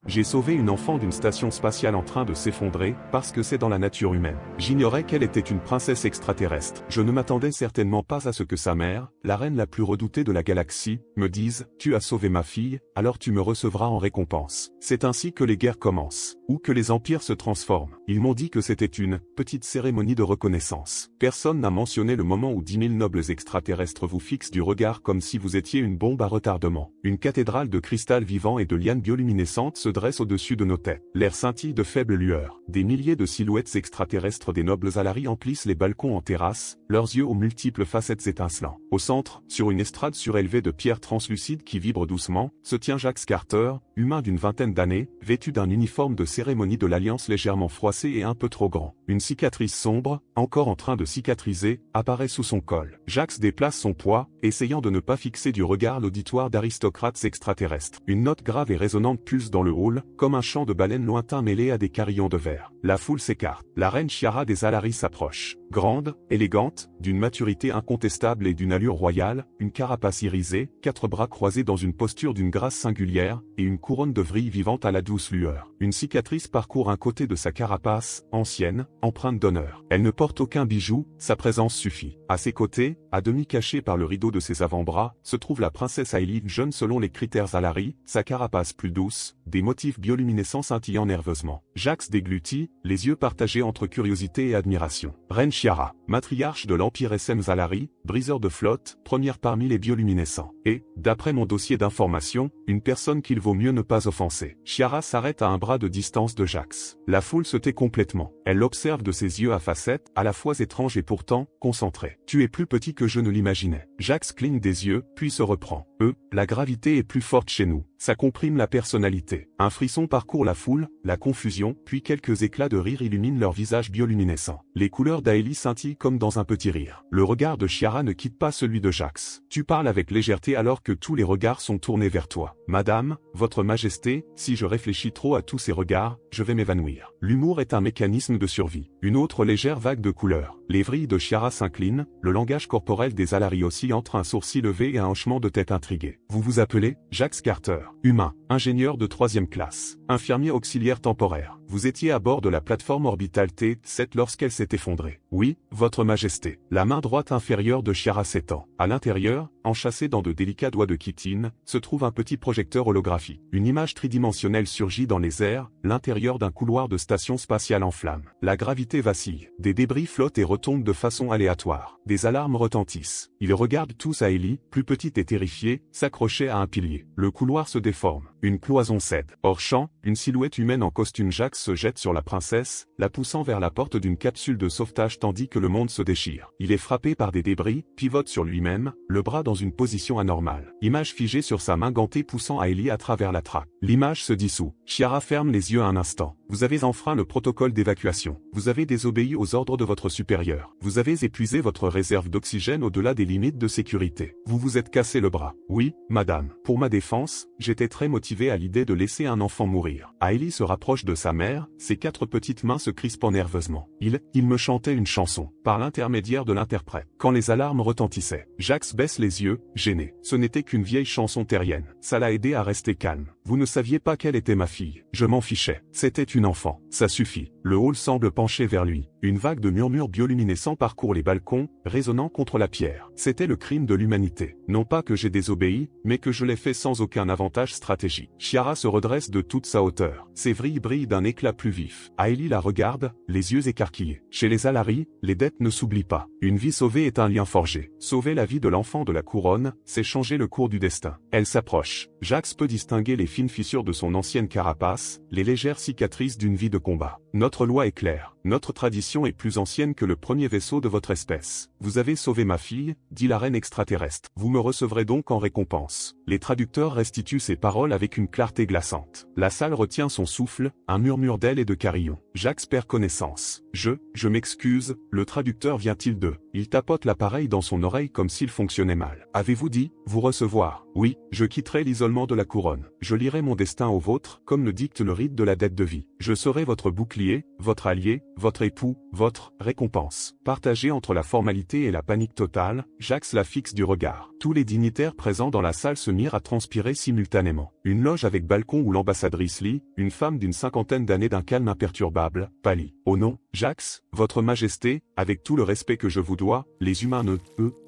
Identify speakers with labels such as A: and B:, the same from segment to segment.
A: J'ai sauvé une enfant d'une station spatiale en train de s'effondrer, parce que c'est dans la nature humaine. J'ignorais qu'elle était une princesse extraterrestre. Je ne m'attendais certainement pas à ce que sa mère, la reine la plus redoutée de la galaxie, me dise « Tu as sauvé ma fille, alors tu me recevras en récompense ». C'est ainsi que les guerres commencent, ou que les empires se transforment. Ils m'ont dit que c'était une petite cérémonie de reconnaissance. Personne n'a mentionné le moment où 10 000 nobles extraterrestres vous fixent du regard comme si vous étiez une bombe à retardement. Une cathédrale de cristal vivant et de lianes bioluminescentes se dresse au-dessus de nos têtes. L'air scintille de faibles lueurs. Des milliers de silhouettes extraterrestres des nobles Alari emplissent les balcons en terrasse, leurs yeux aux multiples facettes étincelants. Au centre, sur une estrade surélevée de pierres translucides qui vibrent doucement, se tient Jax Carter, humain d'une vingtaine d'années, vêtu d'un uniforme de cérémonie de l'Alliance légèrement froissé et un peu trop grand. Une cicatrice sombre, encore en train de cicatriser, apparaît sous son col. Jax déplace son poids, essayant de ne pas fixer du regard l'auditoire d'aristocrates extraterrestres. Une note grave et résonante pulse dans le hall, comme un chant de baleine lointain mêlé à des carillons de verre. La foule s'écarte. La reine Chiara des Alari s'approche. Grande, élégante, d'une maturité incontestable et d'une allure royale, une carapace irisée, 4 bras croisés dans une posture d'une grâce singulière, et une couronne de vrille vivante à la douce lueur. Une cicatrice parcourt un côté de sa carapace, ancienne, empreinte d'honneur. Elle ne porte aucun bijou, sa présence suffit. À ses côtés, à demi cachée par le rideau de ses avant-bras, se trouve la princesse Ailey, jeune selon les critères Alari, sa carapace plus douce, des motifs bioluminescents scintillant nerveusement. Jax déglutit, les yeux partagés entre curiosité et admiration. Reine Chiara, matriarche de l'Empire SM Alari, briseur de flotte, première parmi les bioluminescents. Et, d'après mon dossier d'information, une personne qu'il vaut mieux ne pas offenser. Chiara s'arrête à un bras de distance de Jax. La foule se tait complètement. Elle l'observe de ses yeux à facettes, à la fois étranges et pourtant, concentrés. Tu es plus petit que je ne l'imaginais. Jax cligne des yeux, puis se reprend. La gravité est plus forte chez nous. Ça comprime la personnalité. Un frisson parcourt la foule, la confusion, puis quelques éclats de rire illuminent leurs visages bioluminescents. Les couleurs d'Ailey scintillent comme dans un petit rire. Le regard de Chiara ne quitte pas celui de Jax. Tu parles avec légèreté alors que tous les regards sont tournés vers toi. Madame, votre majesté, si je réfléchis trop à tous ces regards, je vais m'évanouir. L'humour est un mécanisme de survie. Une autre légère vague de couleurs. Les vrilles de Chiara s'inclinent, le langage corporel des Alari oscille entre un sourcil levé et un hochement de tête intrigué. Vous vous appelez Jax Carter, humain, ingénieur de 3e classe, infirmier auxiliaire temporaire. Vous étiez à bord de la plateforme orbitale T-7 lorsqu'elle s'est effondrée. Oui, votre majesté. La main droite inférieure de Chiara s'étend. À l'intérieur, enchâssé dans de délicats doigts de chitine, se trouve un petit projecteur holographique. Une image tridimensionnelle surgit dans les airs, l'intérieur d'un couloir de station spatiale en flammes. La gravité vacille. Des débris flottent et retombent de façon aléatoire. Des alarmes retentissent. Ils regardent tous Ailey, plus petite et terrifiée, s'accrocher à un pilier. Le couloir se déforme. Une cloison cède. Hors champ, une silhouette humaine en costume Jax se jette sur la princesse, la poussant vers la porte d'une capsule de sauvetage tandis que le monde se déchire. Il est frappé par des débris, pivote sur lui-même, le bras dans une position anormale. Image figée sur sa main gantée poussant Ailey à travers la traque. L'image se dissout. Chiara ferme les yeux un instant. Vous avez enfreint le protocole d'évacuation. Vous avez désobéi aux ordres de votre supérieur. Vous avez épuisé votre réserve d'oxygène au-delà des limites de sécurité. Vous vous êtes cassé le bras. Oui, madame. Pour ma défense, j'étais très motivé à l'idée de laisser un enfant mourir. Ailey se rapproche de sa mère, ses 4 petites mains se crispant nerveusement. Il me chantait une chanson, par l'intermédiaire de l'interprète. Quand les alarmes retentissaient, Jax baisse les yeux, gêné. Ce n'était qu'une vieille chanson terrienne. Ça l'a aidé à rester calme. Vous ne saviez pas quelle était ma fille. Je m'en fichais. C'était une enfant. Ça suffit. Le hall semble pencher vers lui. Une vague de murmures bioluminescents parcourt les balcons, résonnant contre la pierre. C'était le crime de l'humanité. Non pas que j'ai désobéi, mais que je l'ai fait sans aucun avantage stratégique. Chiara se redresse de toute sa hauteur. Ses vrilles brillent d'un éclat plus vif. Ailey la regarde, les yeux écarquillés. Chez les Alari, les dettes ne s'oublient pas. Une vie sauvée est un lien forgé. Sauver la vie de l'enfant de la couronne, c'est changer le cours du destin. Elle s'approche. Jax peut distinguer les fines fissures de son ancienne carapace, les légères cicatrices d'une vie de combat. Notre loi est claire. Notre tradition est plus ancienne que le premier vaisseau de votre espèce. Vous avez sauvé ma fille, dit la reine extraterrestre. Vous me recevrez donc en récompense. Les traducteurs restituent ces paroles avec une clarté glaçante. La salle retient son souffle, un murmure d'ailes et de carillons. Jax perd connaissance. Je m'excuse, le traducteur vient-il de... Il tapote l'appareil dans son oreille comme s'il fonctionnait mal. Avez-vous dit, vous recevoir? Oui, je quitterai l'isolement de la couronne. Je lierai mon destin au vôtre, comme le dicte le rite de la dette de vie. Je serai votre bouclier, votre allié, votre époux, votre récompense. Partagée entre la formalité et la panique totale, Jax la fixe du regard. Tous les dignitaires présents dans la salle se mirent à transpirer simultanément. Une loge avec balcon où l'ambassadrice lit, une femme d'une cinquantaine d'années d'un calme imperturbable, pâlit. « Oh non, Jax, votre majesté, avec tout le respect que je vous dois, les humains nous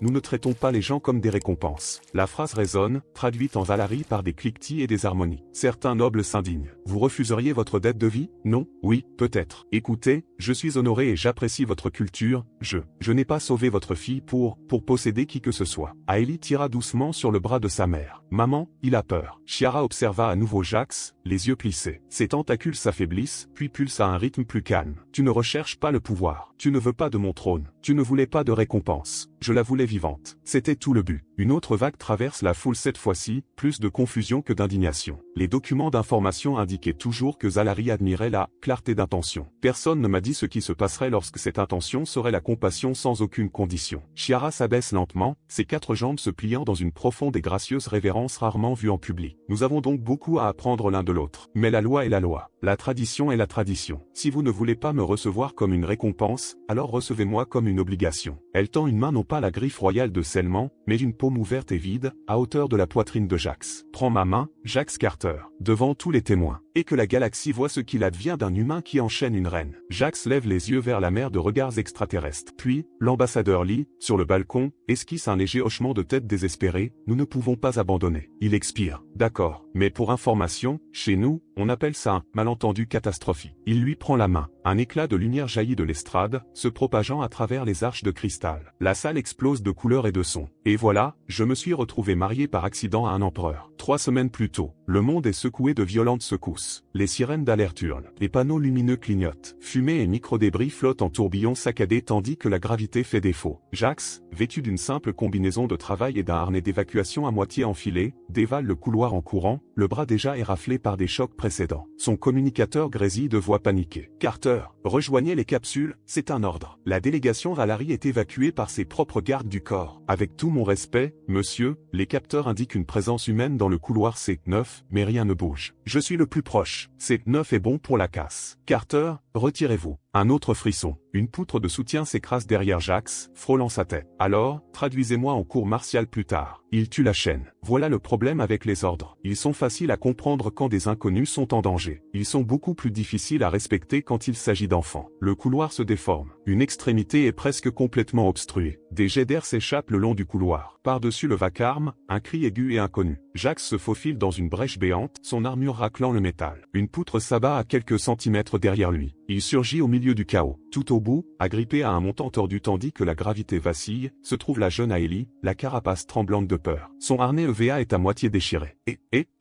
A: ne traitons pas les gens comme des récompenses. » La phrase résonne, traduite en Valari par des cliquetis et des harmonies. Certains nobles s'indignent. « Vous refuseriez votre dette de vie? Non? Oui, peut-être. Écoutez, je suis honoré et j'apprécie votre culture, je n'ai pas sauvé votre fille pour posséder qui que ce soit. » Aélie tira doucement sur le bras de sa mère. « Maman, il a peur. » Chiara observa à nouveau Jax, les yeux plissés. Ses tentacules s'affaiblissent, puis pulsent à un rythme plus calme. « Tu ne recherches pas le pouvoir. Tu ne veux pas de mon trône. Tu ne voulais pas de récompense. Je la voulais vivante. C'était tout le but. » Une autre vague traverse la foule cette fois-ci, plus de confusion que d'indignation. Les documents d'information indiquaient toujours que Zalari admirait la clarté d'intention. Personne ne m'a dit ce qui se passerait lorsque cette intention serait la compassion sans aucune condition. Chiara s'abaisse lentement, ses 4 jambes se pliant dans une profonde et gracieuse révérence rarement vue en public. Nous avons donc beaucoup à apprendre l'un de l'autre. Mais la loi est la loi. La tradition est la tradition. Si vous ne voulez pas me recevoir comme une récompense, alors recevez-moi comme une obligation. Elle tend une main non pas la griffe royale de scellement, mais d'une paume ouverte et vide, à hauteur de la poitrine de Jax. Prends ma main, Jax Carter, devant tous les témoins, et que la galaxie voit ce qu'il advient d'un humain qui enchaîne une reine. Jax lève les yeux vers la mer de regards extraterrestres. Puis, l'ambassadeur lit, sur le balcon, esquisse un léger hochement de tête désespéré, nous ne pouvons pas abandonner. Il expire. D'accord, mais pour information, chez nous, on appelle ça un malentendu catastrophique. Il lui prend la main. Un éclat de lumière jaillit de l'estrade, se propageant à travers les arches de cristal. La salle explose de couleurs et de sons. Et voilà, je me suis retrouvé marié par accident à un empereur. 3 semaines plus tôt, le monde est secoué de violentes secousses. Les sirènes d'alerte hurlent. Les panneaux lumineux clignotent. Fumée et micro-débris flottent en tourbillons saccadés tandis que la gravité fait défaut. Jax, vêtu d'une simple combinaison de travail et d'un harnais d'évacuation à moitié enfilé, dévale le couloir en courant, le bras déjà éraflé par des chocs précédents. Son communicateur grésille de voix paniquée. Carter, rejoignez les capsules, c'est un ordre. La délégation Valari est évacuée par ses propres gardes du corps. Avec tout mon respect, monsieur, les capteurs indiquent une présence humaine dans le couloir C9, mais rien ne bouge. Je suis le plus proche. C9 est bon pour la casse. Carter, retirez-vous. Un autre frisson. Une poutre de soutien s'écrase derrière Jax, frôlant sa tête. Alors, traduisez-moi en cours martial plus tard. Il tue la chaîne. Voilà le problème avec les ordres. Ils sont faciles à comprendre quand des inconnus sont en danger. Ils sont beaucoup plus difficiles à respecter quand il s'agit d'enfants. Le couloir se déforme. Une extrémité est presque complètement obstruée. Des jets d'air s'échappent le long du couloir. Par-dessus le vacarme, un cri aigu et inconnu. Jax se faufile dans une brèche béante, son armure raclant le métal. Une poutre s'abat à quelques centimètres derrière lui. Il surgit au milieu du chaos. Tout au bout, agrippé à un montant tordu tandis que la gravité vacille, se trouve la jeune Aélie, la carapace tremblante de peur. Son harnais EVA est à moitié déchiré.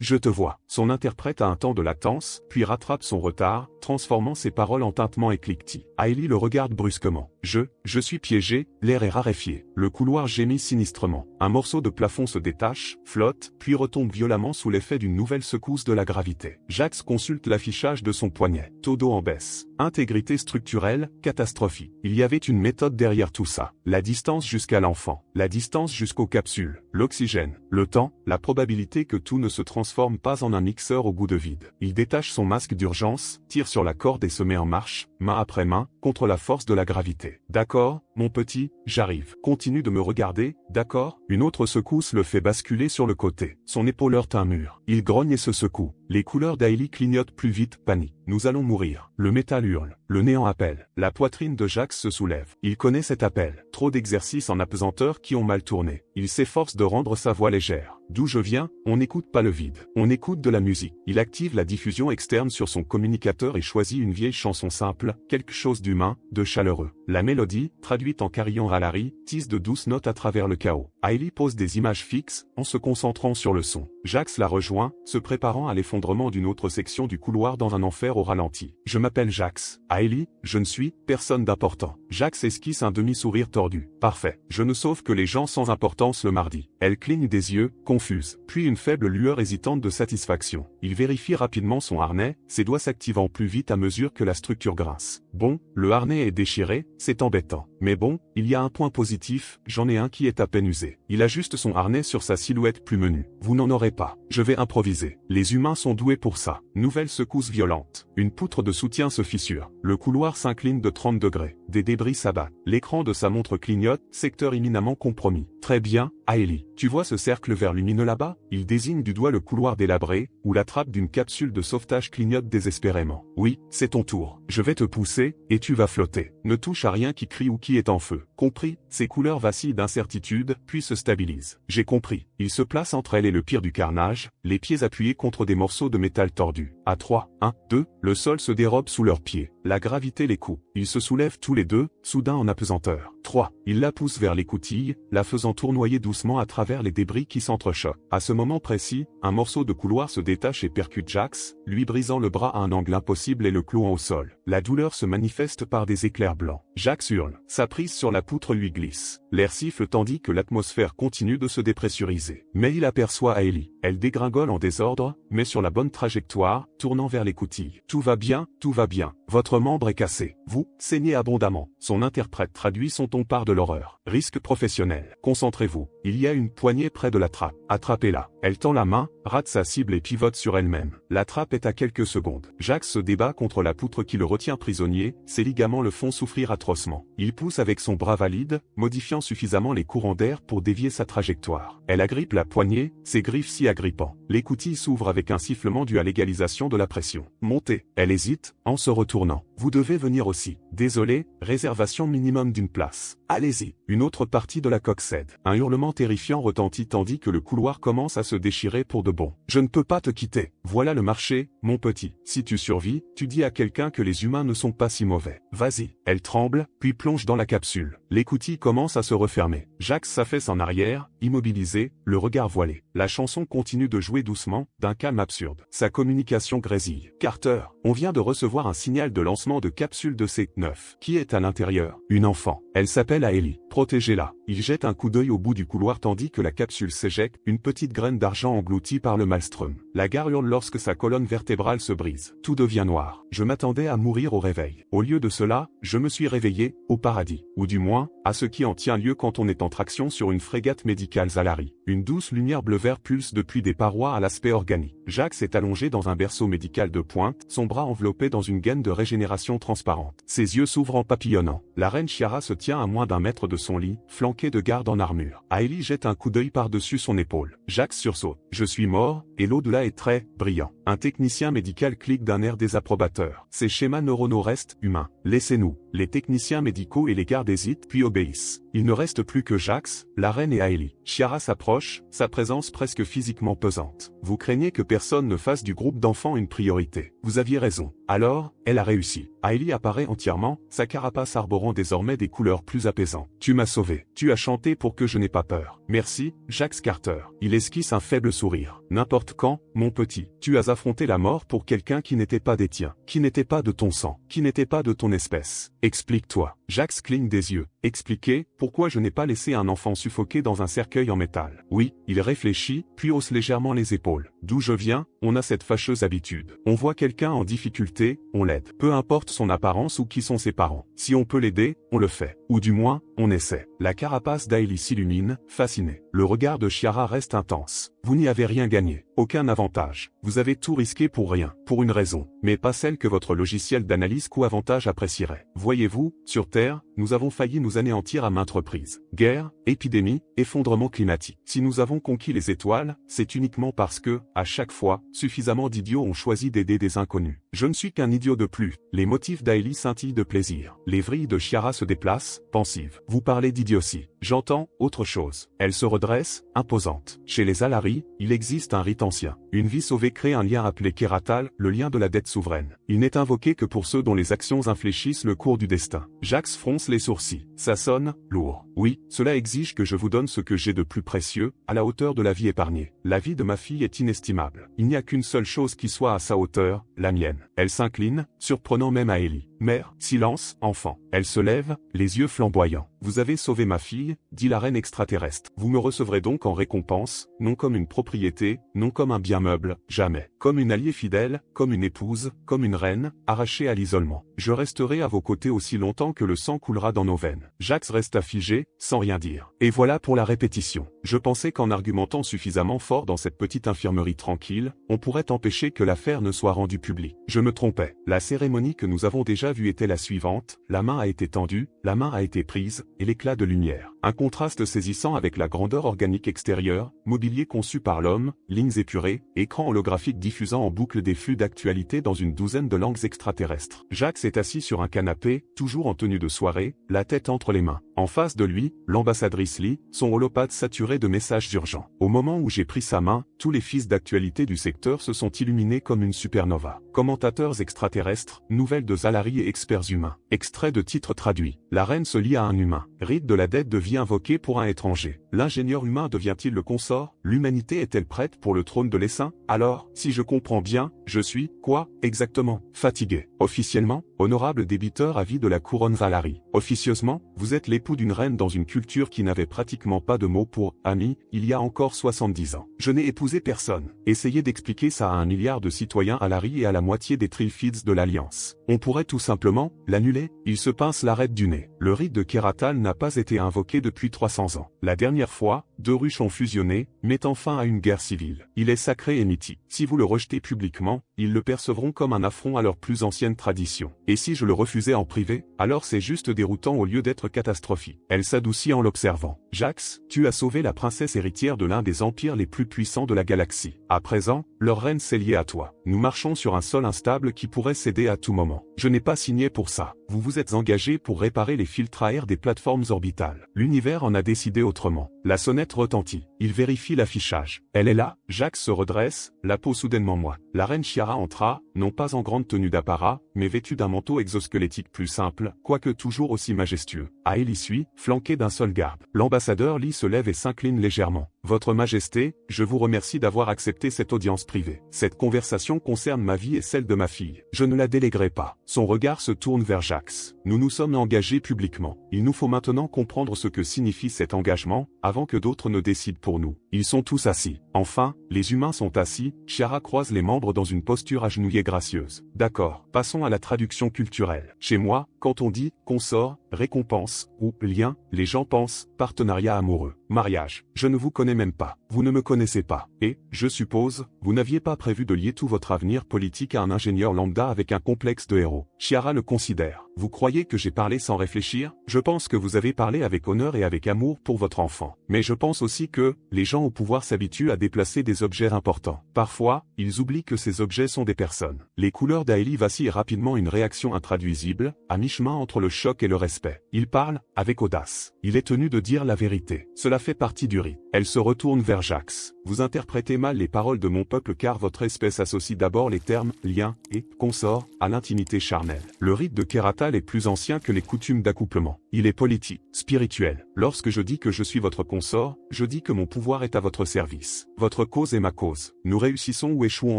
A: Je te vois. Son interprète a un temps de latence, puis rattrape son retard, transformant ses paroles en tintements éclectiques. Aélie le regarde brusquement. Je suis piégé, l'air est raréfié. Le couloir gémit sinistrement. Un morceau de plafond se détache, flotte, puis retombe violemment sous l'effet d'une nouvelle secousse de la gravité. Jax consulte l'affichage de son poignet. Taux d'eau en baisse. Intégrité structurelle, catastrophique. Il y avait une méthode derrière tout ça. La distance jusqu'à l'enfant. La distance jusqu'aux capsules. L'oxygène. Le temps. La probabilité que tout ne se transforme pas en un mixeur au goût de vide. Il détache son masque d'urgence, tire sur la corde et se met en marche, main après main, contre la force de la gravité. D'accord, mon petit, j'arrive. Continue de me regarder, d'accord? Une autre secousse le fait basculer sur le côté. Son épaule heurte un mur. Il grogne et se secoue. Les couleurs d'Aélie clignotent plus vite, panique. Nous allons mourir. Le métal hurle. Le néant appelle. La poitrine de Jax se soulève. Il connaît cet appel. Trop d'exercices en apesanteur qui ont mal tourné. Il s'efforce de rendre sa voix légère. D'où je viens, on n'écoute pas le vide. On écoute de la musique. Il active la diffusion externe sur son communicateur et choisit une vieille chanson simple, quelque chose d'humain, de chaleureux. La mélodie, traduite en carillon Valari, tisse de douces notes à travers le chaos. Aélie pose des images fixes, en se concentrant sur le son. Jax la rejoint, se préparant à l'effondrement d'une autre section du couloir dans un enfer au ralenti. Je m'appelle Jax. Aélie, je ne suis personne d'important. Jax esquisse un demi-sourire tordu. Parfait. Je ne sauve que les gens sans importance le mardi. Elle cligne des yeux, confuse, puis une faible lueur hésitante de satisfaction. Il vérifie rapidement son harnais, ses doigts s'activant plus vite à mesure que la structure grince. Bon, le harnais est déchiré, c'est embêtant. Mais bon, il y a un point positif, j'en ai un qui est à peine usé. Il ajuste son harnais sur sa silhouette plus menue. Vous n'en aurez pas. Je vais improviser. Les humains sont doués pour ça. Nouvelle secousse violente. Une poutre de soutien se fissure. Le couloir s'incline de 30 degrés. Des débris s'abattent. L'écran de sa montre clignote, secteur imminemment compromis. Très bien, Aélie. Tu vois ce cercle vert lumineux là-bas? Il désigne du doigt le couloir délabré, où la trappe d'une capsule de sauvetage clignote désespérément. Oui, c'est ton tour. Je vais te pousser, et tu vas flotter. Ne touche à rien qui crie ou qui est en feu. Compris? Ces couleurs vacillent d'incertitude, puis se stabilisent. J'ai compris. Il se place entre elle et le pire du carnage, les pieds appuyés contre des morceaux de métal tordus. À 3, 1, 2, le sol se dérobe sous leurs pieds. La gravité les coupe. Ils se soulèvent tous les deux, soudain en apesanteur. 3. Il la pousse vers l'écoutille, la faisant tournoyer doucement à travers les débris qui s'entrechoquent. À ce moment précis, un morceau de couloir se détache et percute Jax, lui brisant le bras à un angle impossible et le clouant au sol. La douleur se manifeste par des éclairs blancs. Jax hurle. Sa prise sur la poutre lui glisse. L'air siffle tandis que l'atmosphère continue de se dépressuriser. Mais il aperçoit Aélie. Elle dégringole en désordre, mais sur la bonne trajectoire, tournant vers l'écoutille. Tout va bien, tout va bien. Votre membre est cassé. Vous, saignez abondamment. Son interprète traduit son ton par de l'horreur. Risque professionnel. Concentrez-vous. Il y a une poignée près de la trappe. Attrapez-la. Elle tend la main, rate sa cible et pivote sur elle-même. La trappe est à quelques secondes. Jax se débat contre la poutre qui le retient prisonnier, ses ligaments le font souffrir atrocement. Il pousse avec son bras valide, modifiant suffisamment les courants d'air pour dévier sa trajectoire. Elle agrippe la poignée, ses griffes si agrippant. L'écoutille s'ouvre avec un sifflement dû à l'égalisation de la pression. Montez. Elle hésite, en se retournant. Vous devez venir aussi. Désolé, réservation minimum d'une place. Allez-y. Une autre partie de la coque cède. Un hurlement terrifiant retentit tandis que le couloir commence à se déchirer pour de bon. Je ne peux pas te quitter. Voilà le marché, mon petit. Si tu survis, tu dis à quelqu'un que les humains ne sont pas si mauvais. Vas-y. Elle tremble, puis plonge dans la capsule. L'écoutille commence à se refermer. Jax s'affaisse en arrière, immobilisé, le regard voilé. La chanson continue de jouer doucement, d'un calme absurde. Sa communication grésille. Carter, on vient de recevoir un signal de lancement de capsule de C9. Qui est à l'intérieur? Une enfant. Elle s'appelle Aélie. Protégez-la. Il jette un coup d'œil au bout du couloir tandis que la capsule s'éjecte, une petite graine d'argent engloutie par le maelstrom. La gare hurle lorsque sa colonne vertébrale se brise. Tout devient noir. Je m'attendais à mourir au réveil. Au lieu de cela, je me suis réveillé, au paradis. Ou du moins, à ce qui en tient lieu quand on est en traction sur une frégate médicale Zalari. Une douce lumière bleu-vert pulse depuis des parois à l'aspect organique. Jax est allongé dans un berceau médical de pointe, son bras enveloppé dans une gaine de régénération transparente. Ses yeux s'ouvrent en papillonnant. La reine Chiara se tient à moins d'1 mètre de son lit, flanquée de gardes en armure. Aélie jette un coup d'œil par-dessus son épaule. Jax sursaute. Je suis mort, et l'au-delà est très brillant. Un technicien médical clique d'un air désapprobateur. Ces schémas neuronaux restent humains. Laissez-nous. Les techniciens médicaux et les gardes hésitent puis obéissent. Il ne reste plus que Jax, la reine et Aélie. Chiara s'approche, sa présence presque physiquement pesante. Vous craignez que personne ne fasse du groupe d'enfants une priorité. Vous aviez raison. Alors, elle a réussi. Aélie apparaît entièrement, sa carapace arborant désormais des couleurs plus apaisantes. Tu m'as sauvé. Tu as chanté pour que je n'ai pas peur. Merci, Jax Carter. Il esquisse un faible sourire. N'importe quand, mon petit, tu as affronté la mort pour quelqu'un qui n'était pas des tiens, qui n'était pas de ton sang, qui n'était pas de ton espèce. Explique-toi. Jax cligne des yeux. Expliquer, pourquoi je n'ai pas laissé un enfant suffoqué dans un cercueil en métal. Oui, il réfléchit, puis hausse légèrement les épaules. D'où je viens, on a cette fâcheuse habitude. On voit quelqu'un en difficulté, on l'aide. Peu importe son apparence ou qui sont ses parents. Si on peut l'aider, on le fait. Ou du moins, on essaie. La carapace d'Aélie s'illumine, fascinée. Le regard de Chiara reste intense. Vous n'y avez rien gagné. Aucun avantage. Vous avez tout risqué pour rien. Pour une raison. Mais pas celle que votre logiciel d'analyse coût-avantage apprécierait. Voyez-vous, sur Terre, nous avons failli nous anéantir à maintes reprises. Guerre, épidémie, effondrement climatique. Si nous avons conquis les étoiles, c'est uniquement parce que, à chaque fois, suffisamment d'idiots ont choisi d'aider des inconnus. Je ne suis qu'un idiot de plus. Les motifs d'Aélie scintillent de plaisir. Les vrilles de Chiara se déplacent, pensives. Vous parlez d'idiotie. J'entends autre chose. Elle se redresse, imposante. Chez les Alari, il existe un rite ancien. Une vie sauvée crée un lien appelé Keratal, le lien de la dette souveraine. Il n'est invoqué que pour ceux dont les actions infléchissent le cours du destin. Jax fronce les sourcils. Ça sonne lourd. Oui, cela exige que je vous donne ce que j'ai de plus précieux, à la hauteur de la vie épargnée. La vie de ma fille est inestimable. inestimable. Il n'y a qu'une seule chose qui soit à sa hauteur, la mienne. Elle s'incline, surprenant même à Ellie. Mère, silence, enfant. Elle se lève, les yeux flamboyants. Vous avez sauvé ma fille, dit la reine extraterrestre. Vous me recevrez donc en récompense, non comme une propriété, non comme un bien meuble, jamais. Comme une alliée fidèle, comme une épouse, comme une reine, arrachée à l'isolement. Je resterai à vos côtés aussi longtemps que le sang coulera dans nos veines. Jax resta figé, sans rien dire. Et voilà pour la répétition. Je pensais qu'en argumentant suffisamment fort dans cette petite infirmerie tranquille, on pourrait empêcher que l'affaire ne soit rendue publique. Je me trompais. La cérémonie que nous avons déjà vue était la suivante. La main a été tendue, la main a été prise, et l'éclat de lumière. Un contraste saisissant avec la grandeur organique extérieure, mobilier conçu par l'homme, lignes épurées, écran holographique diffusant en boucle des flux d'actualité dans une douzaine de langues extraterrestres. Jax est assis sur un canapé, toujours en tenue de soirée, la tête entre les mains. En face de lui, l'ambassadrice Lee, son holopathe saturé de messages urgents. Au moment où j'ai pris sa main, tous les fils d'actualité du secteur se sont illuminés comme une supernova. Commentateurs extraterrestres, nouvelles de Zalari et experts humains. Extrait de titres traduits. La reine se lie à un humain. Rite de la dette de vie invoquée pour un étranger. L'ingénieur humain devient-il le consort? L'humanité est-elle prête pour le trône de l'essaim? Alors, si je comprends bien, je suis, quoi, exactement, fatigué. Officiellement, honorable débiteur à vie de la couronne Zalari. Officieusement, vous êtes l'époux d'une reine dans une culture qui n'avait pratiquement pas de mots pour « ami » il y a encore 70 ans. Je n'ai épousé personne. Essayez d'expliquer ça à 1 milliard de citoyens à Alari et à la moitié des Trilfids de l'Alliance. On pourrait tout simplement l'annuler. Il se pince l'arête du nez. Le rite de Keratal n'a pas été invoqué depuis 300 ans. La dernière fois, 2 ruches ont fusionné, mettant fin à une guerre civile. Il est sacré et mythique. Si vous le rejetez publiquement, ils le percevront comme un affront à leur plus ancienne tradition. Et si je le refusais en privé, alors c'est juste déroutant au lieu d'être catastrophique. Elle s'adoucit en l'observant. Jax, tu as sauvé la princesse héritière de l'un des empires les plus puissants de la galaxie. À présent, leur reine s'est liée à toi. Nous marchons sur un sol instable qui pourrait céder à tout moment. Je n'ai pas signé pour ça. Vous vous êtes engagé pour réparer les filtres à air des plateformes orbitales. L'univers en a décidé autrement. La sonnette retentit. Il vérifie l'affichage. Elle est là. Jax se redresse, la peau soudainement moite. La reine Chiara entra, non pas en grande tenue d'apparat, mais vêtue d'un manteau exosquelettique plus simple, quoique toujours aussi majestueux. Elle y suit, flanquée d'un seul garde. L'ambassadeur Lee se lève et s'incline légèrement. Votre Majesté, je vous remercie d'avoir accepté cette audience privée. Cette conversation concerne ma vie et celle de ma fille. Je ne la déléguerai pas. Son regard se tourne vers Jax. Nous nous sommes engagés publiquement. Il nous faut maintenant comprendre ce que signifie cet engagement, avant que d'autres ne décident pour nous. Ils sont tous assis. Enfin, les humains sont assis. Chiara croise les membres dans une posture agenouillée gracieuse. D'accord, passons à la traduction culturelle. Chez moi, quand on dit « consort », récompense ou lien, les gens pensent partenariat amoureux, mariage. Je ne vous connais même pas. Vous ne me connaissez pas. Et, je suppose, vous n'aviez pas prévu de lier tout votre avenir politique à un ingénieur lambda avec un complexe de héros. Chiara le considère. Vous croyez que j'ai parlé sans réfléchir? Je pense que vous avez parlé avec honneur et avec amour pour votre enfant. Mais je pense aussi que, les gens au pouvoir s'habituent à déplacer des objets importants. Parfois, ils oublient que ces objets sont des personnes. Les couleurs d'Aélie vacillent rapidement, une réaction intraduisible, à mi-chemin entre le choc et le respect. Il parle, avec audace. Il est tenu de dire la vérité. Cela fait partie du rite. Elle se retourne vers Jax. Vous interprétez mal les paroles de mon peuple car votre espèce associe d'abord les termes « lien » et « consort » à l'intimité charnelle. Le rite de Keratal est plus ancien que les coutumes d'accouplement. Il est politique, spirituel. Lorsque je dis que je suis votre consort, je dis que mon pouvoir est à votre service. Votre cause est ma cause. Nous réussissons ou échouons